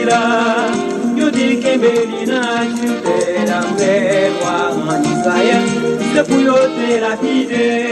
Sila, yo di que Belina, chuté la mémoire en Israël, c'est pour yo te lapider.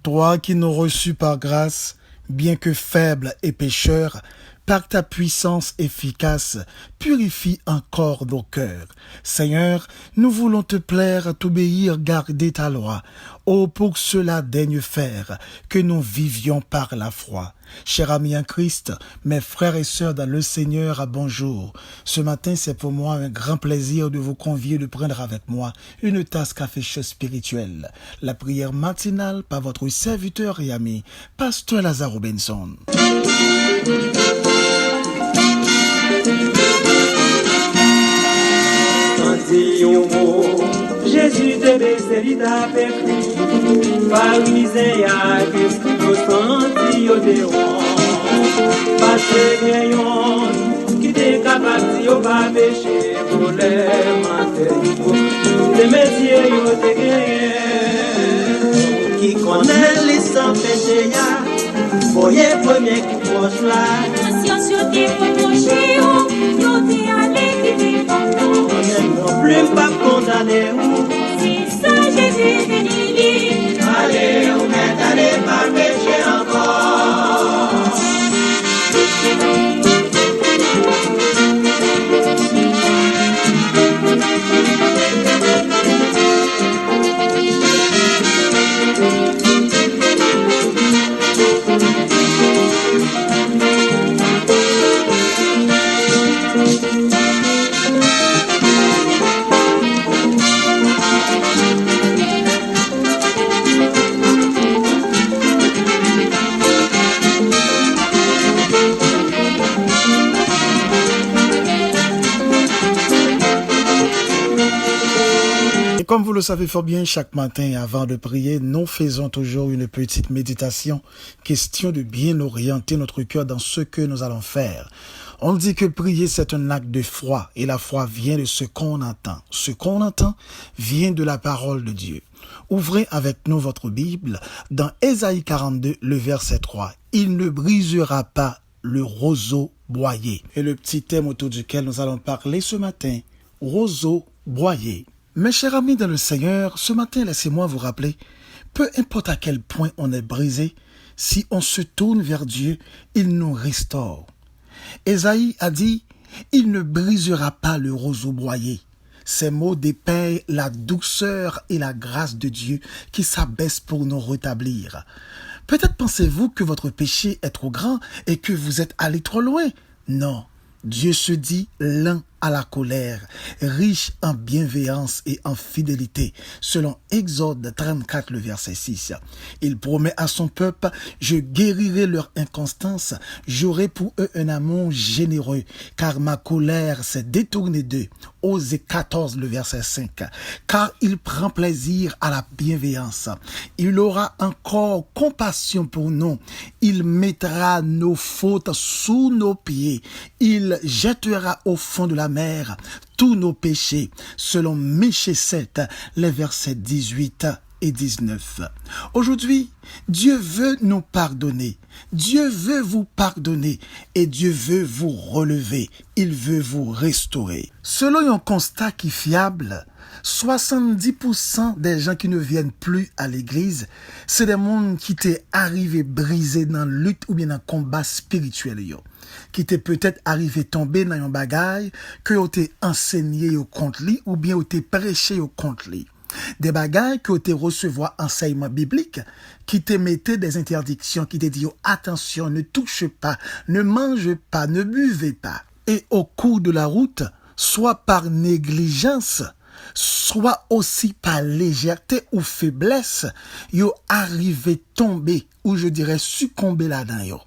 Toi qui nous reçus par grâce, bien que faible et pécheur, par ta puissance efficace, purifie encore nos cœurs. Seigneur, nous voulons te plaire, t'obéir, garder ta loi. Oh, pour cela daigne faire que nous vivions par la foi. Chers amis en Christ, mes frères et sœurs dans le Seigneur, bonjour. Ce matin, c'est pour moi un grand plaisir de vous convier de prendre avec moi une tasse café chaud spirituel. La prière matinale par votre serviteur et ami, Pasteur Lazare Benson. Jésus te baissé, il t'a pécrit. Pharisien, qu'est-ce que tu senti au déron? Passé bien, qui t'est capable de pas pécher pour les matériaux. Les métiers, yo te gagné. Qui connaît les sans péché, voyez premier qui proche là. Conscience, yo te proche, yo te allé qui te non plus pas condamné. C'est ça, Jésus béni. Allez, on est allé pas pécher encore. Comme vous le savez fort bien, chaque matin, avant de prier, nous faisons toujours une petite méditation, question de bien orienter notre cœur dans ce que nous allons faire. On dit que prier, c'est un acte de foi, et la foi vient de ce qu'on entend. Ce qu'on entend vient de la parole de Dieu. Ouvrez avec nous votre Bible dans Ésaïe 42, le verset 3. Il ne brisera pas le roseau boyer. Et le petit thème autour duquel nous allons parler ce matin, roseau boyer. Mes chers amis dans le Seigneur, ce matin, laissez-moi vous rappeler, peu importe à quel point on est brisé, si on se tourne vers Dieu, il nous restaure. Ésaïe a dit, il ne brisera pas le roseau boyer. Ces mots dépeignent la douceur et la grâce de Dieu qui s'abaisse pour nous rétablir. Peut-être pensez-vous que votre péché est trop grand et que vous êtes allé trop loin. Non, Dieu se dit lent à la colère, riche en bienveillance et en fidélité, selon Exode 34, le verset 6. Il promet à son peuple, je guérirai leur inconstance, j'aurai pour eux un amour généreux, car ma colère s'est détournée d'eux. Osée 14, le verset 5. Car il prend plaisir à la bienveillance. Il aura encore compassion pour nous. Il mettra nos fautes sous nos pieds. Il jettera au fond de la mer tous nos péchés, selon Michée 7, les versets 18 et 19. Aujourd'hui, Dieu veut nous pardonner. Dieu veut vous pardonner et Dieu veut vous relever. Il veut vous restaurer. Selon un constat qui est fiable, 70% des gens qui ne viennent plus à l'église, c'est des gens qui étaient arrivés brisés dans la lutte ou bien dans le combat spirituel. Qui étaient peut-être arrivés tomber dans un bagage que ont été enseigné au contre lui ou bien ont été prêché au contre lui. Des bagages qui ont été recevoir enseignement biblique, qui te mettaient des interdictions, qui te dit attention, ne touche pas, ne mange pas, ne buvez pas. Et au cours de la route, soit par négligence, soit aussi par légèreté ou faiblesse, yo arrivé tomber ou je dirais succomber là-dedans.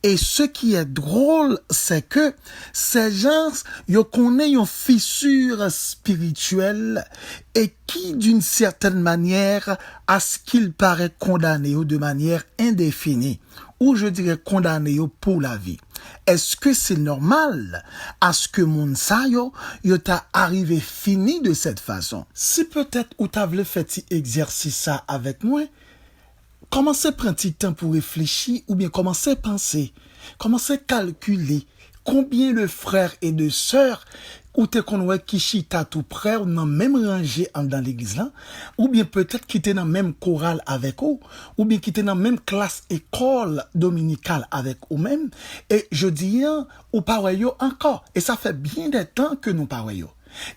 Et ce qui est drôle, c'est que ces gens, ils connaissent une fissure spirituelle et qui, d'une certaine manière, à ce qu'il paraît condamné de manière indéfinie, ou je dirais condamné pour la vie. est-ce que c'est normal à ce que moun sa yo t'a arrivé fini de cette façon? Si peut-être ou t'as voulu faire cet exercice ça avec moi, commencez à prendre un petit temps pour réfléchir ou bien commencez à penser, commencez à calculer combien de frères et de sœurs ou te konwe qui chita tout près ou dans même rangée dans l'église là, ou bien peut-être qui était dans même chorale avec eux, ou bien qui était dans même classe école dominicale avec eux même, et je dis ou pas yo encore, et ça fait bien des temps que nous pas yo.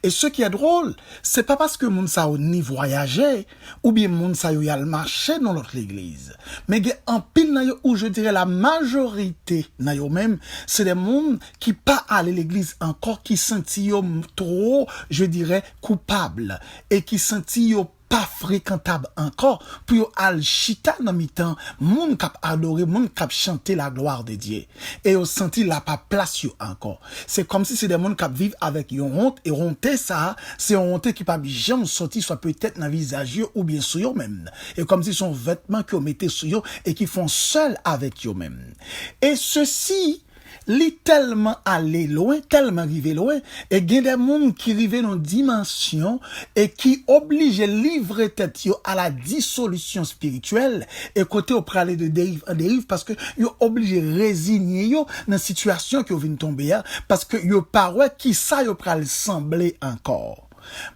Et ce qui est drôle, c'est pas parce que moun sa ou ni voyageait, ou bien moun sa ou yal marché dans l'autre l'église. Mais en pile na yo, ou je dirais la majorité na yo même, c'est des moun qui pas allé l'église encore, qui senti yo trop, je dirais, coupable, et qui senti yo pas fréquentable encore pour yo al chita dans mi-temps moun k'ap adorer moun k'ap chanter la gloire de Dieu et yo senti la pas place yo encore. C'est comme si c'est des moun k'ap vivre avec yon honte et honte ça c'est une honte qui pas jamais sorti soit peut-être dans visage yo ou bien sur yo même et comme si son vêtement que yo mettait sur yo et qui font seul avec yo même. Et ceci li tellement allé loin, tellement arrivé loin, et il y a des gens qui arrivent dans une dimension et qui obligent livrer tête yo à la dissolution spirituelle et côté au parler de dérive en dérive parce que yo obligé résigner yo dans situation que vient tomber parce que yo pas ouais qui ça yo pral sembler encore.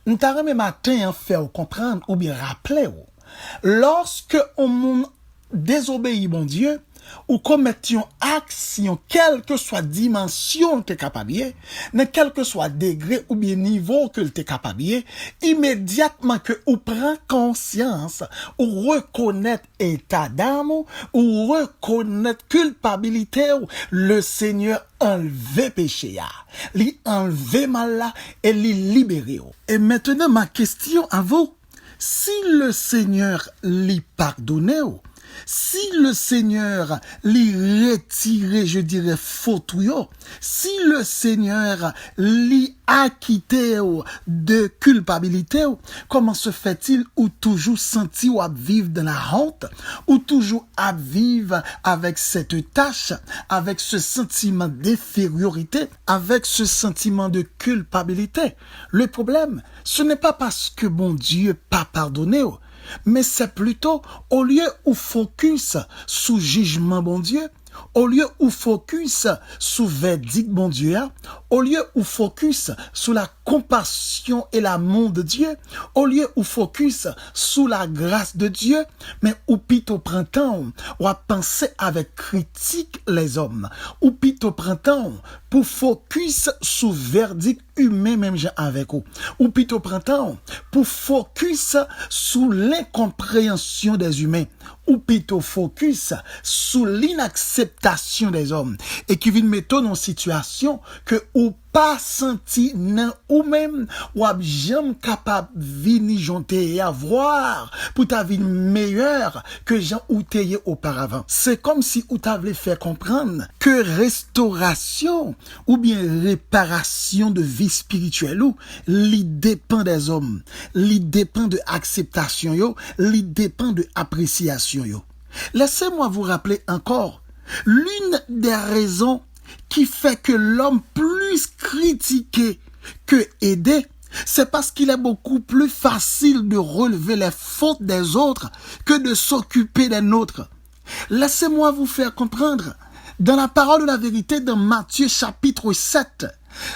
M'ta remet matin en faire comprendre ou bien rappeler lorsque on désobéit mon Dieu ou commettions action, quelle que soit dimension que capable, dans quel que soit degré ou bien niveau que t'es capable, immédiatement que ou prend conscience, ou reconnaître état d'âme, ou reconnaître culpabilité, le Seigneur enlever péché, li enlever mal là, et li libérer. Et maintenant, ma question à vous, si le Seigneur li pardonne, si le Seigneur lui retire, je dirais, faute, si le Seigneur lui acquitté de culpabilité, comment se fait-il ou toujours senti ou à vivre dans la honte, ou toujours à vivre avec cette tâche, avec ce sentiment d'infériorité, avec ce sentiment de culpabilité? Le problème, ce n'est pas parce que bon Dieu pas pardonné, mais c'est plutôt au lieu où focus sous jugement bon Dieu, au lieu où focus sous verdict bon Dieu, au lieu où focus sous la compassion et l'amour de Dieu, au lieu où focus sous la grâce de Dieu, mais ou pite au printemps, ou à penser avec critique les hommes, ou pite au printemps, pour focus sous verdict humain même avec vous, ou pite au printemps, pour focus sous l'incompréhension des humains, ou plutôt focus sous l'inacceptation des hommes et qui vient mettre dans une situation que ou pas senti nan ou même ou jamais capable vini jonter et avoir pour ta vie meilleure que Jean ou t'ayé auparavant. C'est comme si ou t'avait fait comprendre que restauration ou bien réparation de vie spirituelle ou li dépend des hommes, li dépend de acceptation yo, li dépend de appréciation yo. Laissez-moi vous rappeler encore l'une des raisons qui fait que l'homme plus critiqué que aidé, c'est parce qu'il est beaucoup plus facile de relever les fautes des autres que de s'occuper des nôtres. Laissez-moi vous faire comprendre. Dans la parole de la vérité, dans Matthieu chapitre 7,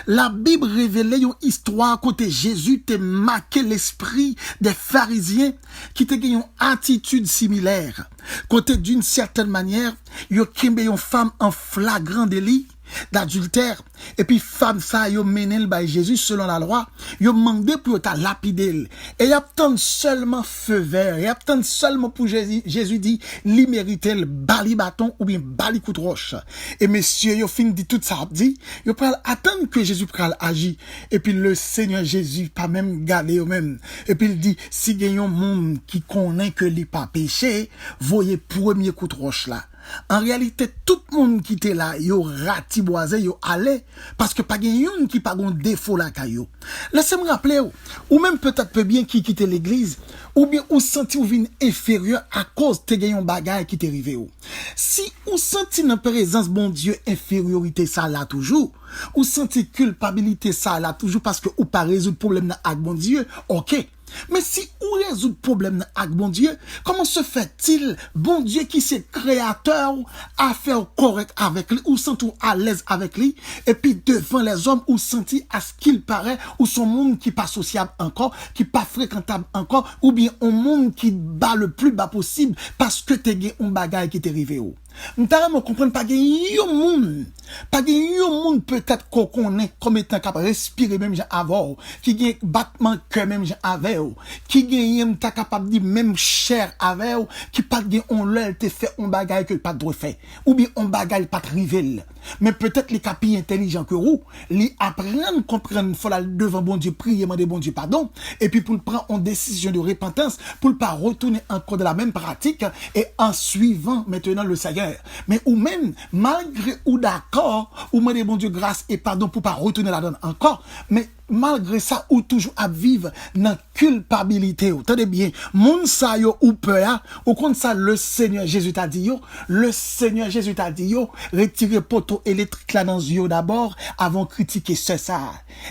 la Bible révélait une histoire côté Jésus te marqué l'esprit des pharisiens qui te une attitude similaire. Côté d'une certaine manière, yo kembe une femme en flagrant délit d'adultère et puis femme ça yo menel by Jésus selon la loi, yo mandé pour ta lapider et y a tant seulement feu vert, y a tant seulement pour Jésus dit li mérite le bali bâton ou bien bali coup de roche. Et messieurs yo fin dit tout ça dit, yo pral attendre que Jésus pral agir et puis le Seigneur Jésus pas même galé au même et puis il dit si gagnons monde qui connaît que li pas péché, voyez premier coup de roche là. en réalité, tout le monde qui était là, yo ratiboisé, yo allé, parce que pas yon qui pas gon défaut là kayo. Laissez-moi rappeler, ou même peut-être peu bien qui quitte l'église, ou bien ou senti ou vin inférieur à cause te gagne un bagage qui t'est arrivé ou. Si ou senti dans présence bon Dieu infériorité ça là toujours, ou senti culpabilité ça là toujours parce que ou pas résoudre problème avec bon Dieu, OK. Mais si on résout le problème avec bon Dieu, comment se fait-il, bon Dieu qui c'est créateur, à faire correct avec lui, ou senti à l'aise avec lui, et puis devant les hommes, ou senti à ce qu'il paraît, ou son monde qui pas sociable encore, qui pas fréquentable encore, ou bien un monde qui bat le plus bas possible, parce que t'es gagné un bagage qui t'est arrivé où. Nous comprendre pas gagné un monde, pas gagné un monde peut-être qu'on connaît comme étant capable de respirer même avant, qui gagne battement cœur même avec, qui gagne ta capable de même chair avec, qui pas gagne on l'elle te fait un bagage que pas de fait, ou bien un bagage pas trivial. Mais peut-être les capis intelligents que vous, les apprendre comprendre faut là devant bon Dieu prier demander bon Dieu pardon et puis pour prendre une décision de repentance pour ne pas retourner encore de la même pratique et en suivant maintenant le Seigneur. Mais ou même malgré ou d'accord ou demander bon Dieu grâce et pardon pour pas retourner la donne encore, mais malgré ça ou toujours à vivre dans culpabilité. Tenez bien, moun sa yo ou peur, ou contre ça le Seigneur Jésus t'a dit yo, le Seigneur Jésus t'a dit yo, retirez poteau électrique là dans yeux d'abord avant critiquer ce ça.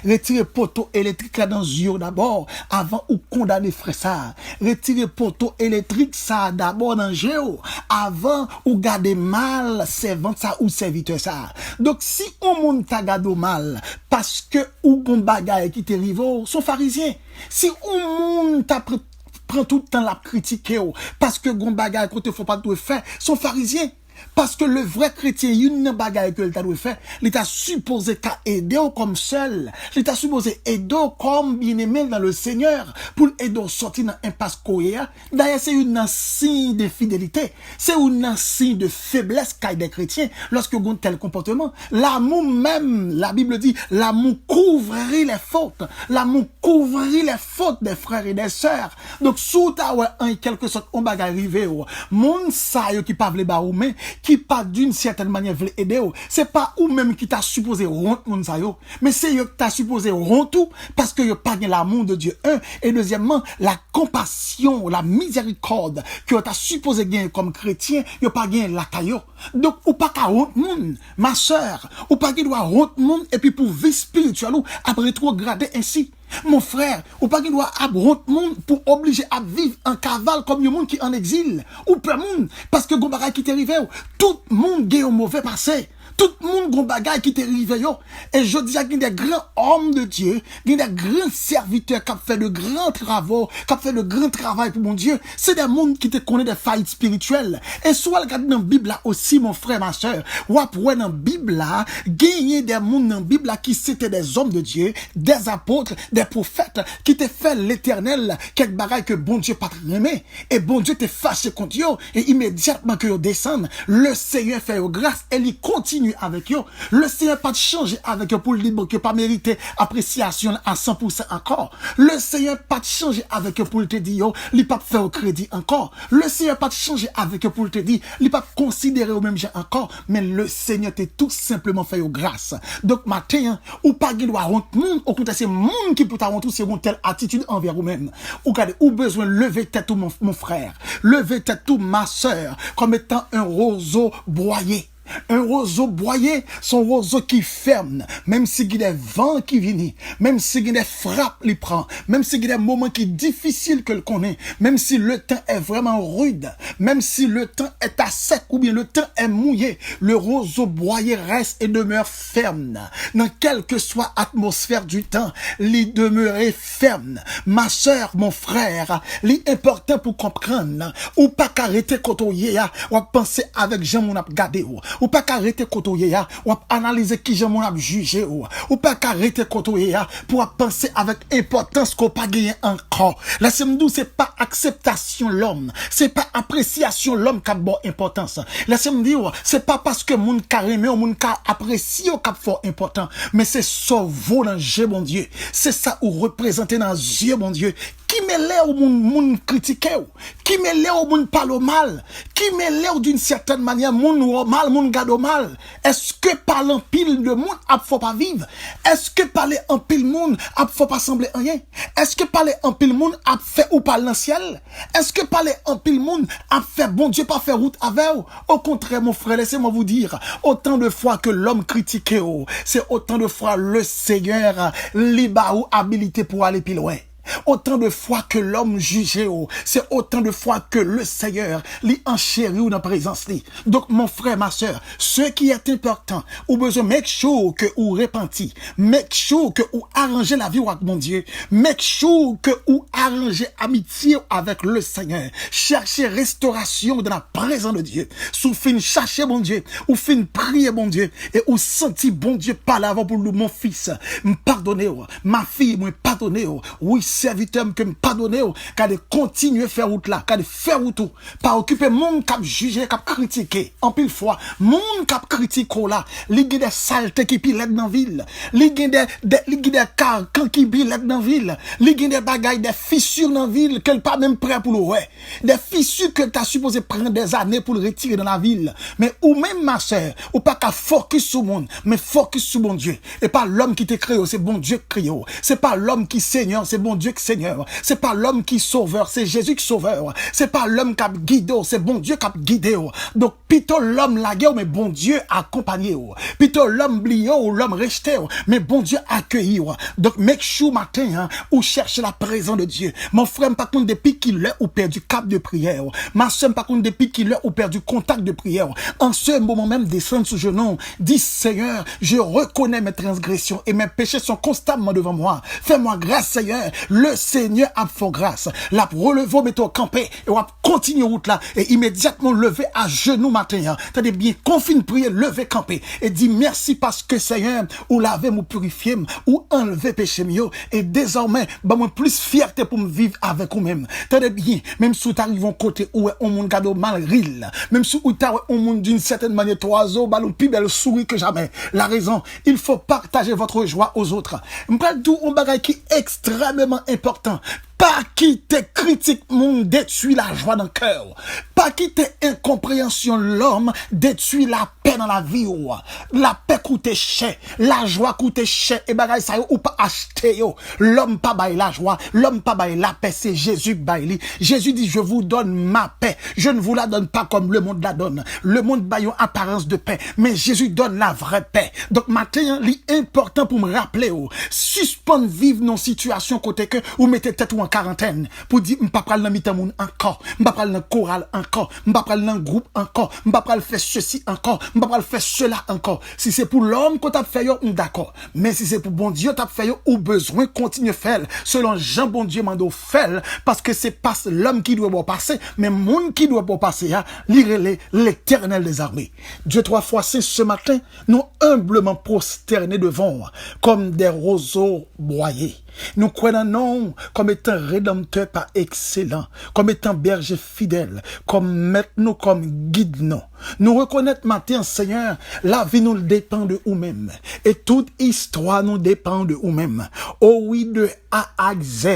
Retirez poteau électrique là dans yeux d'abord avant ou condamner frère ça. Retirez poteau électrique ça d'abord dans yeux avant ou garder mal servant ça ou serviteur ça. Donc si on monde t'a gardé mal parce que ou bon bagay qui te rive sont pharisiens. Si on monde t'a prend tout le temps la critiquer parce que gon bagay côté faut pas tout faire, sont pharisiens. Parce que le vrai chrétien, une bagaille que l'État doit faire, l'État supposé qu'à aider comme seul, l'État supposé aider comme bien-aimé dans le Seigneur, pour aider à sortir dans impasse koya. D'ailleurs, c'est une signe de fidélité, c'est une signe de faiblesse qu'a des chrétiens, lorsque vous avez tel comportement. L'amour même, la Bible dit, l'amour couvrit les fautes, l'amour couvrit les fautes des frères et des sœurs. Donc, sous ta en quelque sorte, on bagaille arrivé, moun sa yo qui parle ba ou mais, qui pas d'une certaine manière veut aider, c'est pas ou même qui t'a supposé rendre moun sa yo, mais c'est yo qui t'a supposé rendre tout parce que yo pas l'amour de Dieu un et deuxièmement la compassion, la miséricorde que t'a supposé gagner comme chrétien, yo pas gagner la caillou. Donc ou pas ka rendre moun, ma sœur, ou pas qui doit rendre moun et puis pour vie spirituelle ou après rétrograder ainsi. Mon frère, ou pas qu'il doit abronter monde pour obliger à vivre en cavale comme le monde qui en exil. Ou peu monde, parce que gon bagay qui t'est arrivé, tout le monde gagne un mauvais passé. Tout le monde gon bagay qui t'est arrivé yo. Et je dis à des grands hommes de Dieu, des grands serviteurs qui ont fait de grands travaux, qui ont fait de grands travail pour mon Dieu. C'est des mondes qui te connaissent des failles spirituelles. Et soit regarde dans la Bible là aussi, mon frère, ma soeur, ou après dans la Bible là, gagner des mondes dans la Bible là qui c'était des hommes de Dieu, des apôtres, des prophètes, qui te fait l'éternel, quelque bagaille que bon Dieu pas aimé. Et bon Dieu te fâché contre eux, et immédiatement que yo descendent, le Seigneur fait yo grâce, et il continue avec eux. Le Seigneur pas changer avec eux pour le dire que pas mériter appréciation à 100% encore. Le Seigneur pas changer avec eux pour te dire il pas faire au crédit encore. Le Seigneur pas changer avec eux pour te dire il pas considérer au même genre encore, mais le Seigneur t'a tout simplement fait au grâce. Donc matin ou pas qu'il doit honte monde, au contraire c'est monde qui peut t'avoir tout c'est une telle attitude envers vous-même. Ou regardez ou besoin lever tête tout mon frère, lever tête tout ma sœur comme étant un roseau broyé. Un roseau broyé, son roseau qui ferme, même si il y a des vents qui viennent, même si il y a des frappes qui prend, même si il y a des moments qui sont difficiles que le connaît, même si le temps est vraiment rude, même si le temps est à sec ou bien le temps est mouillé, le roseau broyé reste et demeure ferme. Dans quelle que soit l'atmosphère du temps, il demeure ferme. Ma soeur, mon frère, l'important pour comprendre, ou pas qu'arrêter quand on y est, ou penser avec Jean mon a gardé, ou pas qu'arrêter côté ya ou analyser qui j'aime on juger ou pas qu'arrêter côté ya pour penser avec importance qu'on pas gagné encore. Laissez-moi c'est pas acceptation l'homme, c'est pas appréciation l'homme qui a bon importance. Laissez-moi dire c'est pas parce que moun ka aimé ou moun ka apprécié ou qui a fort important, mais c'est sauver dans Dieu mon Dieu. C'est ça ou représenter dans Dieu mon Dieu qui mêlé au moun critiquer, qui mêlé au moun parle mal, qui mêlé d'une certaine manière moun ou mal, moun gado mal. Est-ce que parler en pile de monde a faut pas vivre? Est-ce que parler en pile monde a faut pas sembler rien? Est-ce que parler en pile monde a fait ou parler dans le ciel? Est-ce que parler en pile monde a fait bon Dieu pas faire route avec vous? Au contraire, mon frère, laissez-moi vous dire, autant de fois que l'homme critiqué, c'est autant de fois le Seigneur liba ou habilité pour aller plus loin. Autant de fois que l'homme jugé, c'est autant de fois que le Seigneur lui enchérit ou dans la présence. Donc, mon frère, ma soeur, ce qui est important, ou besoin make sure que ou repenti, make sure que ou arranger la vie avec mon Dieu, make sure que ou arranger amitié avec le Seigneur, chercher restauration dans la présence de Dieu, sous fin chercher mon Dieu, ou fin prier mon Dieu, et ou sentir bon Dieu parler avant pour nous, mon fils, me pardonner, ma fille, me pardonner, oui, serviteur que me pardonner, qu'à de continuer faire route là, qu'à de faire route tout, pas occuper monde qui juger, qui critiquer. En pile fois, monde qui critique là, li gen des saletés qui pilent dans ville, li gen des carcans qui pilent dans ville, li gen des bagailles, des fissures dans ville qu'elle pas même prêt pour le ouais, des fissures que tu as supposé prendre des années pour le retirer dans la ville. Mais ou même ma soeur, ou pas qu'à focus sur le monde, mais focus sur bon Dieu. Et pas l'homme qui t'a créé, c'est bon Dieu qui crée. C'est pas l'homme qui Seigneur, c'est bon Dieu qui Seigneur. C'est pas l'homme qui sauveur, c'est Jésus qui sauveur. C'est pas l'homme qui a guidé, c'est bon Dieu qui a guidé. Donc, plutôt l'homme la guerre, mais bon Dieu accompagné. Plutôt l'homme blié ou l'homme rejeté, mais bon Dieu accueilli. Donc, make sure matin, ou cherche la présence de Dieu. Mon frère, par contre, depuis qu'il est ou perdu cap de prière. Ma soeur, par contre, depuis qu'il est ou perdu contact de prière. En ce moment même, descendre sous genou, dit Seigneur, je reconnais mes transgressions et mes péchés sont constamment devant moi. Fais-moi grâce, Seigneur. Le Seigneur a fait grâce. La relevé, mettons campé et on va continuer route là et immédiatement lever à genoux matin. T'as bien confine prier, lever campé et dit merci parce que Seigneur ou laver me purifier ou enlever péché mieux et désormais bah moi plus fierté pour me vivre avec vous-même. T'as bien même si t'arrives côté où on monde cadeau mal ril, même si t'as on monde d'une certaine manière oiseau ballon plus belle souris que jamais. La raison, il faut partager votre joie aux autres. M'prend tout un bagage qui est extrêmement important. Pas qui te critique monde détruit la joie dans le cœur. Pas qui te incompréhension l'homme détruit la paix dans la vie. La paix coûte cher, la joie coûte cher et bagay ça ou pas acheter yo. L'homme pas bail la joie, l'homme pas bail la paix, c'est Jésus bail. Jésus dit je vous donne ma paix. Je ne vous la donne pas comme le monde la donne. Le monde bail en apparence de paix, mais Jésus donne la vraie paix. Donc matin, l'important pour me rappeler suspendre vivre nos situations côté que ou mettez tête ou en quarantaine pour dire m'pa pral dans mitan moun encore, m'pa pral dans chorale encore, m'pa pral dans groupe encore, m'pa pral faire ceci encore, m'pa pral faire cela encore. Si c'est pour l'homme qu'on t'a fait yo, d'accord. Mais si c'est pour bon Dieu t'a fait yo, ou besoin continuer faire selon Jean bon Dieu mando faire parce que c'est pas l'homme qui doit pas passer, mais monde qui doit pas passer lire l'Éternel des armées. Dieu 3 fois c'est ce matin, nous humblement prosternés devant comme des roseaux broyés. Nous croyons non comme étant rédempteur par excellent, comme étant berger fidèle, comme maître nous, comme guide nous. Nous reconnaître matin, Seigneur, la vie nous dépend de nous-mêmes. Et toute histoire nous dépend de nous-mêmes. Oh oui, de A à Z,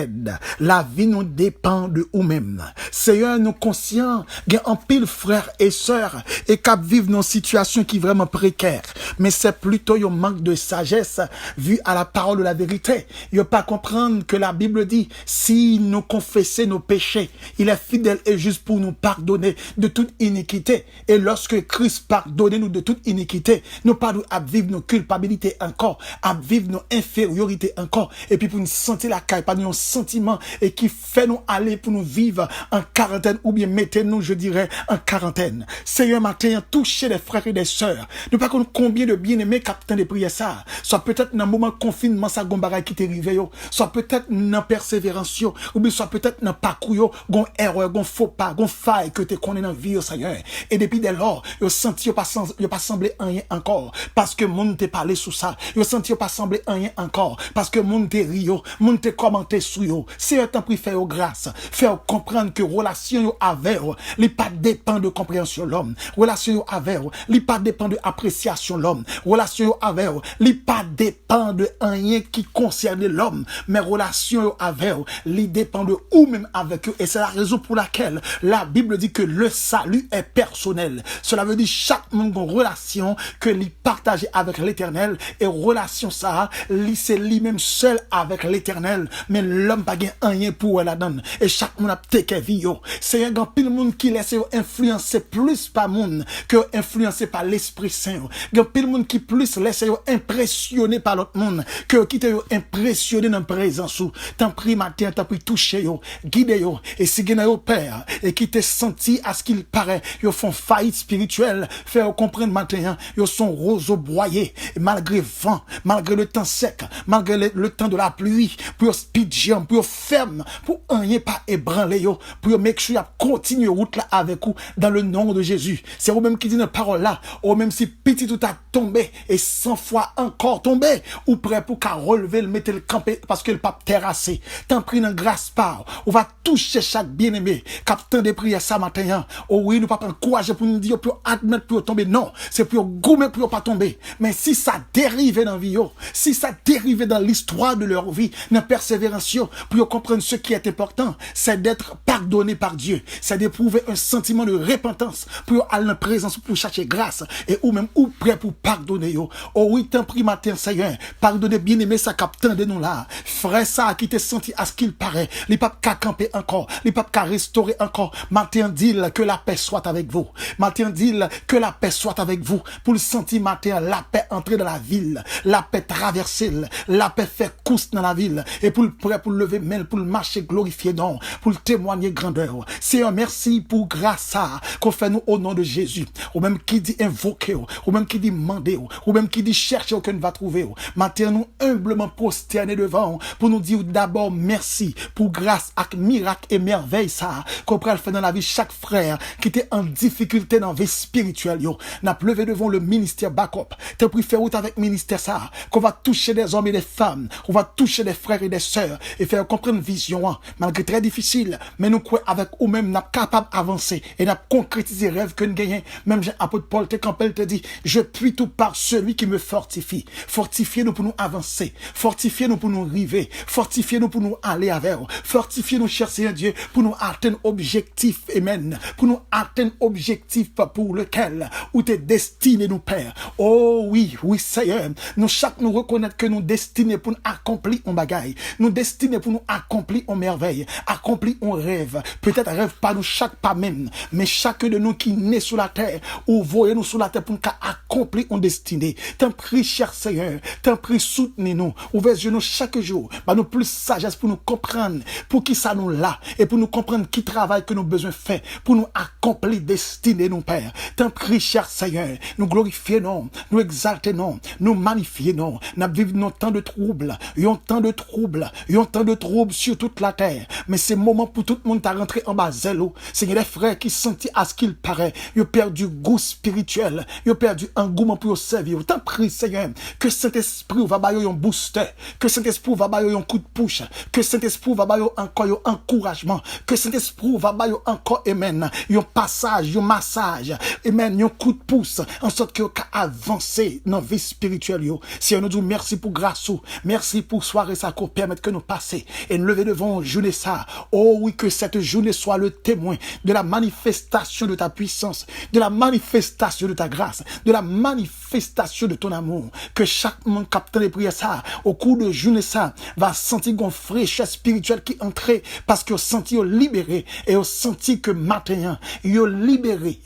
la vie nous dépend de nous-mêmes. Seigneur, nous conscients, il y a un pile frères et sœurs, et qui vivent nos situations qui sont vraiment précaires. Mais c'est plutôt un manque de sagesse, vu à la parole de la vérité. Il n'y a pas comprendre que la Bible dit, si nous confessons nos péchés, il est fidèle et juste pour nous pardonner de toute iniquité. Et lorsque Christ pardonne nous de toute iniquité, nous pas à vivre nos culpabilités encore, à vivre nos infériorités encore, et puis pour nous sentir la caille, pas nos sentiments, et qui fait nous aller pour nous vivre en quarantaine, ou bien mettez-nous, je dirais, en quarantaine. Seigneur, matin, touchez les frères et des sœurs. Ne pas connaître combien de bien-aimés capitaines de prière ça. Soit peut-être dans un moment de confinement, ça gombara qui t'est arrivé, soit peut-être dans persévérance, ou bien soit peut-être dans parcours, gon erreur, gon faux pas, gon faille que t'es connais dans vie, Seigneur. Et depuis dès lors, yo senti yo pas semblé rien encore, parce que monde t'est parlé sous ça. Yo senti yo pas semblé rien encore, parce que monde t'est rio, monde t'est commenté sous yo. C'est un temps pour faire grâce, faire comprendre que relation yo avec, li pas dépend de compréhension l'homme. Relation yo avec, li pas dépend de appréciation l'homme. Relation yo avec, li pas dépend de rien qui concerne l'homme. mes relations avec eux, ils dépendent de ou même avec eux. Et c'est la raison pour laquelle la Bible dit que le salut est personnel. Cela veut dire chaque monde a une relation que lui partage avec l'Éternel, et relation ça, c'est lui-même seul avec l'Éternel, mais l'homme pas gain rien pour la donne. Et chaque monde a take vie yo. C'est un grand pile monde qui laisse influencer plus par monde que influencé par l'Esprit Saint. Grand pile monde qui plus laisse impressionner par l'autre monde que qui te impressionner dans présence ou. Tant pris matin, tant pris toucher yo, guider yo, et si gen yo père et qui te senti à ce qu'il paraît, yo font faillite spirituelle, faire comprendre matin, yo sont roseaux broyés, malgré vent, malgré le temps sec, malgré le temps de la pluie, pour speed jam, pour ferme, pour rien pas ébranler yo, pour make sure y continue route là avec vous dans le nom de Jésus. C'est vous-même qui dit une parole là, ou même si petit tout a tombé et 100 fois encore tombé, ou prêt pour qu'à relever le mettre le camper parce que le pape terrassé. Tant pris dans grâce par, on va toucher chaque bien-aimé, captain des prières ça matin. Oh oui, nous pas prendre courage pour nous dire pour admettre pour tomber. Non, c'est pour gommer pour pas tomber. Mais si ça dérive dans vie, si ça dérive dans l'histoire de leur vie, dans persévérance, pour comprendre ce qui est important, c'est d'être pardonné par Dieu. C'est d'éprouver un sentiment de repentance pour aller en présence pour chercher grâce et ou même ou prêt pour pardonner. Oh oui, tant pris matin, Seigneur, pardonnez bien aimé ça captain de nous là. Frère ça qui t'est senti à ce qu'il paraît. Les papes qu'à camper encore, les papes qu'à restaurer encore. Matin dit que la paix soit avec vous. Matin dit que la paix soit avec vous. Pour le sentir matin, la paix entrer dans la ville, la paix traverser, la paix faire course dans la ville, et pour le prêt pour le lever main, pour le marcher glorifier non, pour le témoigner grandeur. C'est un merci pour grâce ça qu'on fait nous au nom de Jésus. Ou même qui dit invoquer, ou même qui dit demander, ou même qui dit chercher que nous va trouver. Matin nous humblement prosterner devant pour nous dire d'abord merci pour grâce ak miracle et merveille ça qu'on peut faire dans la vie chaque frère qui était en difficulté dans la vie spirituelle yo. N'a levé devant le ministère backup. T'as pris faire route avec ministère ça qu'on va toucher des hommes et des femmes, on va toucher des frères et des sœurs et faire comprendre vision malgré très difficile, mais nous croyons avec ou même n'a capable d'avancer et n'a concrétiser rêve que nous gagnons. Même Jean-Apôtre Paul te dit je puis tout par celui qui me fortifie. Fortifiez-nous pour nous avancer, fortifiez-nous pour nous arriver, fortifiez-nous pour nous aller avec, fortifiez-nous chercher un Dieu pour nous atteindre objectif, amen, pour nous atteindre objectif pour lequel ou t'es destiné nous Père. Oh oui, oui Seigneur, nous chaque nous reconnaître que nous destinés pour nous accomplir un bagaille, nous destinés pour nous accomplir en merveille, accomplir un rêve, peut-être rêve pas nous chaque pas même, mais chacun de nous qui naît sur la terre, ou voyez-nous sur la terre pour nous accomplir en destinée. T'en prie cher Seigneur, t'en prie soutenez-nous, ouvrez-nous chaque jour, bah nous plus sagesse pour nous comprendre, pour qui ça nous là, et pour nous comprendre qui travail que nous besoin faire, pour nous accomplir destinée nous Père. T'en prie cher Seigneur, nous glorifier non, nous exalter non, nous magnifier non, nous vivons temps de troubles, un temps de troubles, un temps de troubles sur toute la terre, mais c'est moment pour tout le monde à rentrer en bas zélo. Seigneur, les frères qui sentent à ce qu'il paraît, ils ont perdu goût spirituel, ils ont perdu engouement pour servir. T'en prie Seigneur, que Saint-Esprit va bailler un booster, que Saint-Esprit va bailler un coup de push, que Saint-Esprit va bailler encore un encouragement, que Saint-Esprit va bailler encore, amen, un passage, un massage, amen, un coup de pouce, en sorte que qu'à avancer dans la vie spirituelle. Seigneur, nous disons merci pour grâce, merci pour soirée ça qu'on permette que nous passer et nous lever devant journée ça. Oh oui, que cette journée soit le témoin de la manifestation de ta puissance, de la manifestation de ta grâce, de la manifestation de ton amour. Que chaque monde captant les prières ça, au cours de journée ça, va sentir une fraîcheur spirituelle qui entrait parce qu'ils ont senti libéré et ont senti que maintenant, ils ont libéré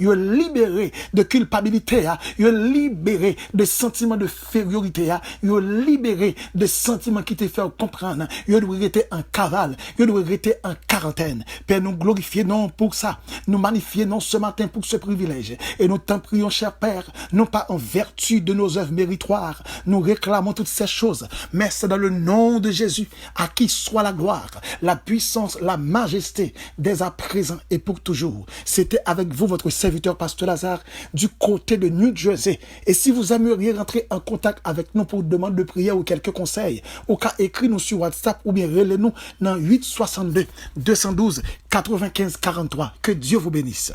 de culpabilité, ils ont libéré de sentiments de infériorité, ils ont libéré de sentiments qui te font comprendre, ils doivent rester en cavale, ils doivent rester en quarantaine. Père, nous glorifions pour ça, nous magnifions ce matin pour ce privilège et nous t'en prions, cher Père, non pas en vertu de nos œuvres méritoires, nous réclamons toutes ces choses, mais c'est dans le nom de Jésus, à qui soit la gloire, la puissance, la majesté, dès à présent et pour toujours. C'était avec vous, votre serviteur, Pasteur Lazare, du côté de New Jersey. Et si vous aimeriez rentrer en contact avec nous pour demande de prière ou quelques conseils, au cas écrit-nous sur WhatsApp ou bien relais-nous dans 862 212 95 43. Que Dieu vous bénisse.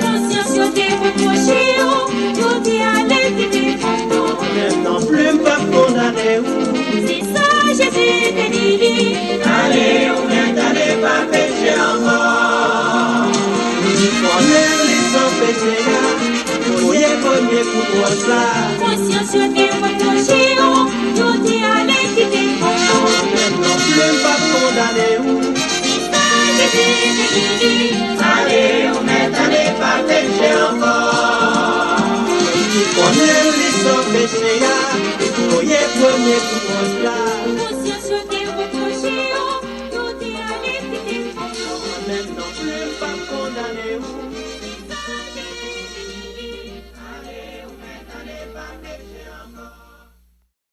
Conscience yo te reproché, yo te allé, te défendre. connaît les sans péché, cogné pour ça. Conscience n'est pas touché, yo t'es allé quitter Non plus pas condamné ou. Allez, on est allé pas pécher encore. Qui connaît les sans péché.